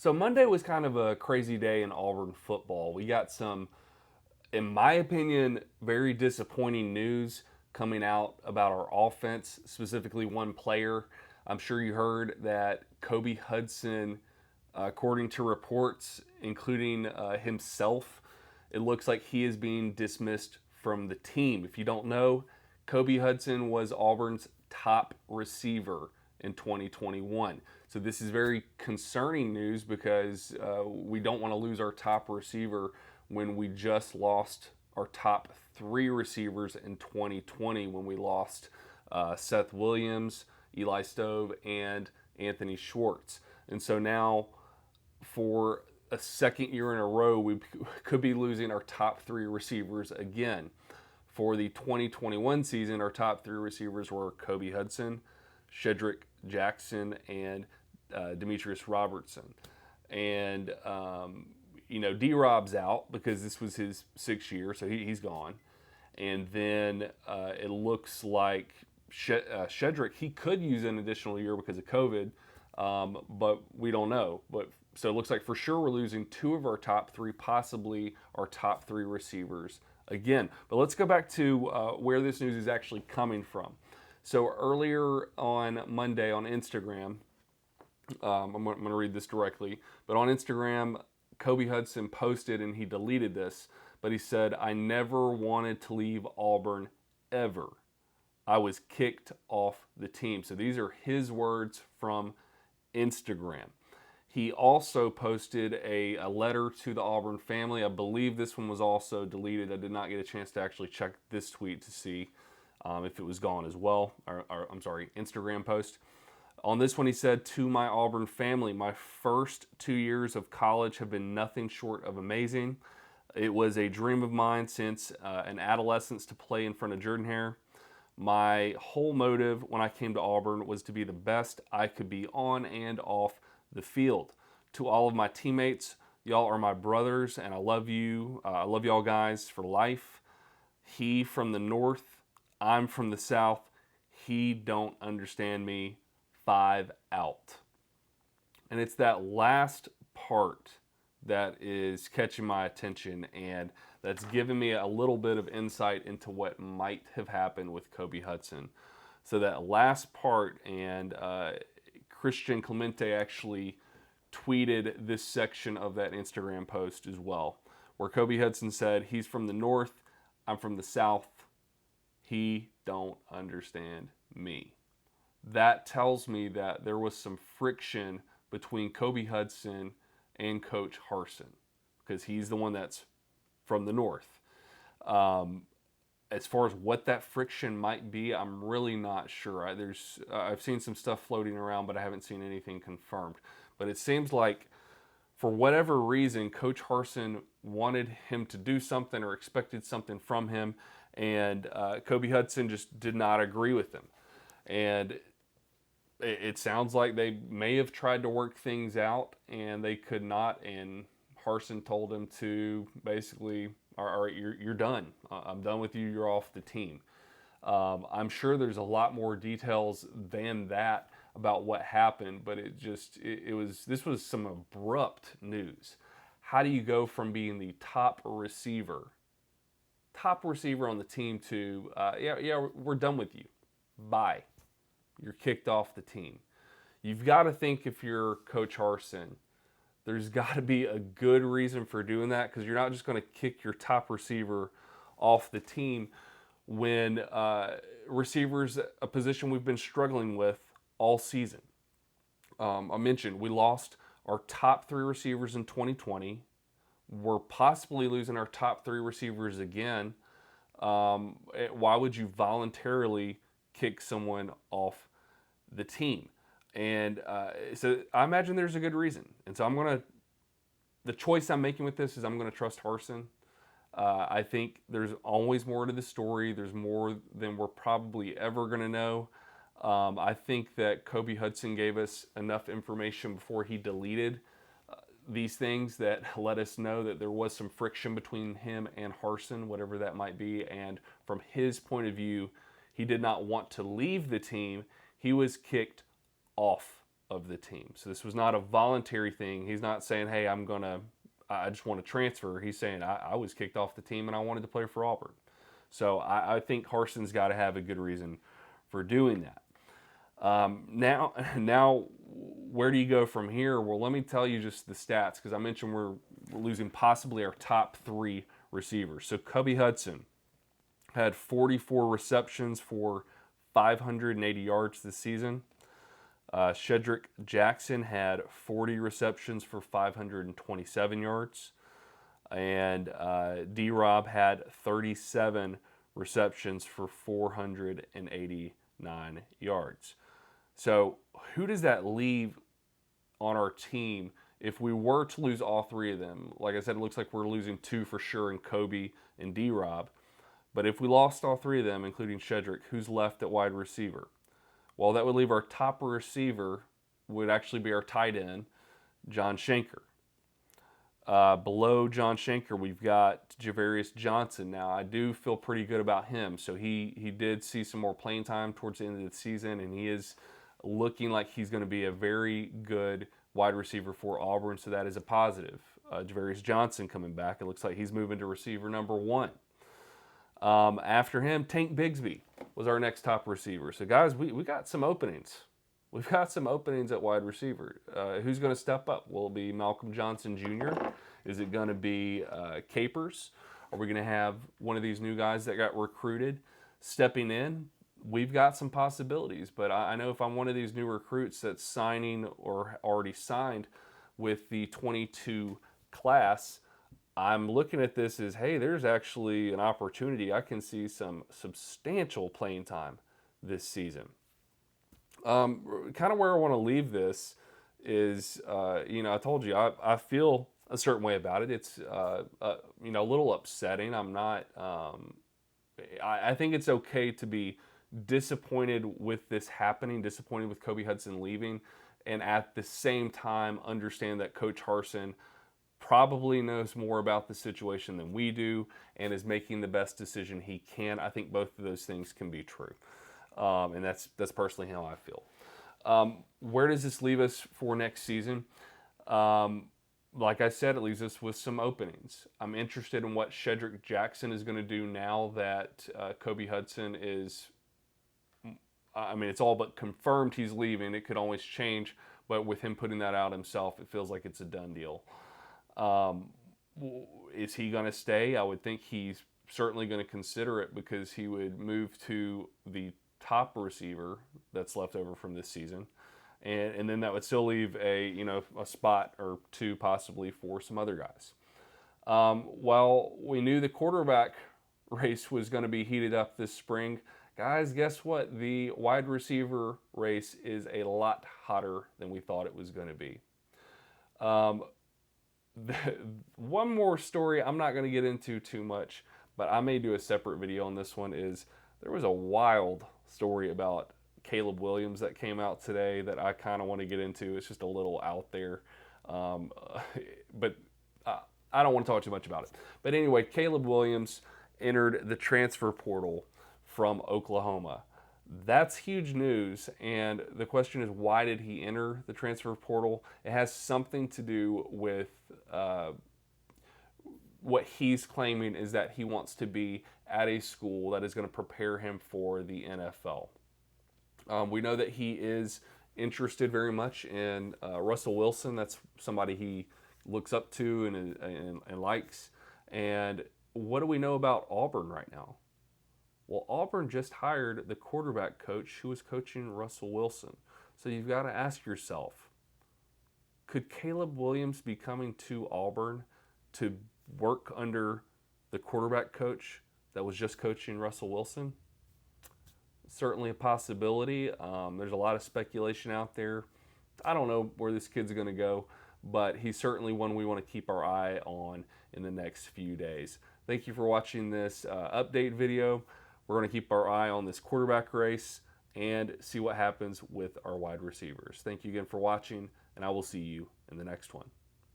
So Monday was kind of a crazy day in Auburn football. We got some, in my opinion, very disappointing news coming out about our offense, specifically one player. I'm sure you heard that Kobe Hudson, according to reports, including himself, it looks like he is being dismissed from the team. If you don't know, Kobe Hudson was Auburn's top receiver in 2021. So this is very concerning news because we don't want to lose our top receiver when we just lost our top three receivers in 2020 when we lost Seth Williams, Eli Stove, and Anthony Schwartz. And so now for a second year in a row, we could be losing our top three receivers again. For the 2021 season, our top three receivers were Kobe Hudson, Shedrick Jackson, and Demetrius Robertson. And, D-Rob's out because this was his 6th year, so he's gone. And then it looks like Shedrick, he could use an additional year because of COVID, but we don't know. So it looks like for sure we're losing two of our top three, possibly our top three receivers again. But let's go back to where this news is actually coming from. So earlier on Monday on Instagram, I'm going to read this directly, but on Instagram, Kobe Hudson posted, and he deleted this, but he said, "I never wanted to leave Auburn ever. I was kicked off the team." So these are his words from Instagram. He also posted a letter to the Auburn family. I believe this one was also deleted. I did not get a chance to actually check this tweet to see if it was gone as well. Instagram post. On this one, he said, "To my Auburn family, my first 2 years of college have been nothing short of amazing. It was a dream of mine since an adolescence to play in front of Jordan-Hare. My whole motive when I came to Auburn was to be the best I could be on and off the field. To all of my teammates, y'all are my brothers, and I love you. I love y'all guys for life. He from the north, I'm from the south. He don't understand me. 5 out." And it's that last part that is catching my attention, and that's given me a little bit of insight into what might have happened with Kobe Hudson. So that last part, and Christian Clemente actually tweeted this section of that Instagram post as well, where Kobe Hudson said, "He's from the north, I'm from the south. He don't understand me." That tells me that there was some friction between Kobe Hudson and Coach Harsin, because he's the one that's from the north. As far as what that friction might be, I'm really not sure. I've seen some stuff floating around, but I haven't seen anything confirmed. But it seems like, for whatever reason, Coach Harsin wanted him to do something or expected something from him, and Kobe Hudson just did not agree with him. And it sounds like they may have tried to work things out, and they could not, and Harsin told him to basically, "All right, you're done. I'm done with you. You're off the team." I'm sure there's a lot more details than that about what happened, but this was some abrupt news. How do you go from being the top receiver on the team to, we're done with you. Bye. You're kicked off the team. You've got to think, if you're Coach Harsin, there's got to be a good reason for doing that, because you're not just going to kick your top receiver off the team when receivers, a position we've been struggling with all season. I mentioned we lost our top three receivers in 2020. We're possibly losing our top three receivers again. Why would you voluntarily kick someone off the team? And so I imagine there's a good reason. And so the choice I'm making with this is I'm going to trust Harsin. I think there's always more to the story. There's more than we're probably ever going to know. I think that Kobe Hudson gave us enough information before he deleted these things that let us know that there was some friction between him and Harsin, whatever that might be. And from his point of view, he did not want to leave the team. He was kicked off of the team. So this was not a voluntary thing. He's not saying, hey, I just want to transfer. He's saying, I was kicked off the team and I wanted to play for Auburn. So I think Harson's got to have a good reason for doing that. Now, where do you go from here? Well, let me tell you just the stats, because I mentioned we're losing possibly our top 3 receivers. So Kobe Hudson had 44 receptions for 580 yards this season. Shedrick Jackson had 40 receptions for 527 yards. And D-Rob had 37 receptions for 489 yards. So who does that leave on our team if we were to lose all 3 of them? Like I said, it looks like we're losing 2 for sure in Kobe and D-Rob. But if we lost all 3 of them, including Shedrick, who's left at wide receiver? Well, that would leave our top receiver would actually be our tight end, John Shanker. Below John Shanker, we've got Javarius Johnson. Now, I do feel pretty good about him. So he did see some more playing time towards the end of the season, and he is looking like he's going to be a very good wide receiver for Auburn, so that is a positive. Javarius Johnson coming back. It looks like he's moving to receiver number 1. After him, Tank Bigsby was our next top receiver. So, guys, we got some openings. We've got some openings at wide receiver. Who's going to step up? Will it be Malcolm Johnson Jr.? Is it going to be Capers? Are we going to have one of these new guys that got recruited stepping in? We've got some possibilities, but I know if I'm one of these new recruits that's signing or already signed with the 22 class, I'm looking at this as, hey, there's actually an opportunity. I can see some substantial playing time this season. Kind of where I want to leave this is, I told you, I feel a certain way about it. It's, a little upsetting. I'm not, I think it's okay to be disappointed with this happening, disappointed with Kobe Hudson leaving, and at the same time understand that Coach Harsin probably knows more about the situation than we do and is making the best decision he can. I think both of those things can be true. And that's personally how I feel. Where does this leave us for next season? Like I said, it leaves us with some openings. I'm interested in what Shedrick Jackson is going to do now that Kobe Hudson is, it's all but confirmed he's leaving. It could always change, but with him putting that out himself, it feels like it's a done deal. Is he going to stay? I would think he's certainly going to consider it, because he would move to the top receiver that's left over from this season. And then that would still leave a spot or 2 possibly for some other guys. While we knew the quarterback race was going to be heated up this spring, guys, guess what? The wide receiver race is a lot hotter than we thought it was going to be. One more story I'm not going to get into too much, but I may do a separate video on this one, is there was a wild story about Caleb Williams that came out today that I kind of want to get into. It's just a little out there, but I don't want to talk too much about it. But anyway, Caleb Williams entered the transfer portal from Oklahoma. That's huge news, and the question is, why did he enter the transfer portal? It has something to do with what he's claiming is that he wants to be at a school that is going to prepare him for the NFL. We know that he is interested very much in Russell Wilson. That's somebody he looks up to and likes. And what do we know about Auburn right now? Well, Auburn just hired the quarterback coach who was coaching Russell Wilson. So you've got to ask yourself, could Caleb Williams be coming to Auburn to work under the quarterback coach that was just coaching Russell Wilson? Certainly a possibility. There's a lot of speculation out there. I don't know where this kid's going to go, but he's certainly one we want to keep our eye on in the next few days. Thank you for watching this update video. We're going to keep our eye on this quarterback race and see what happens with our wide receivers. Thank you again for watching, and I will see you in the next one.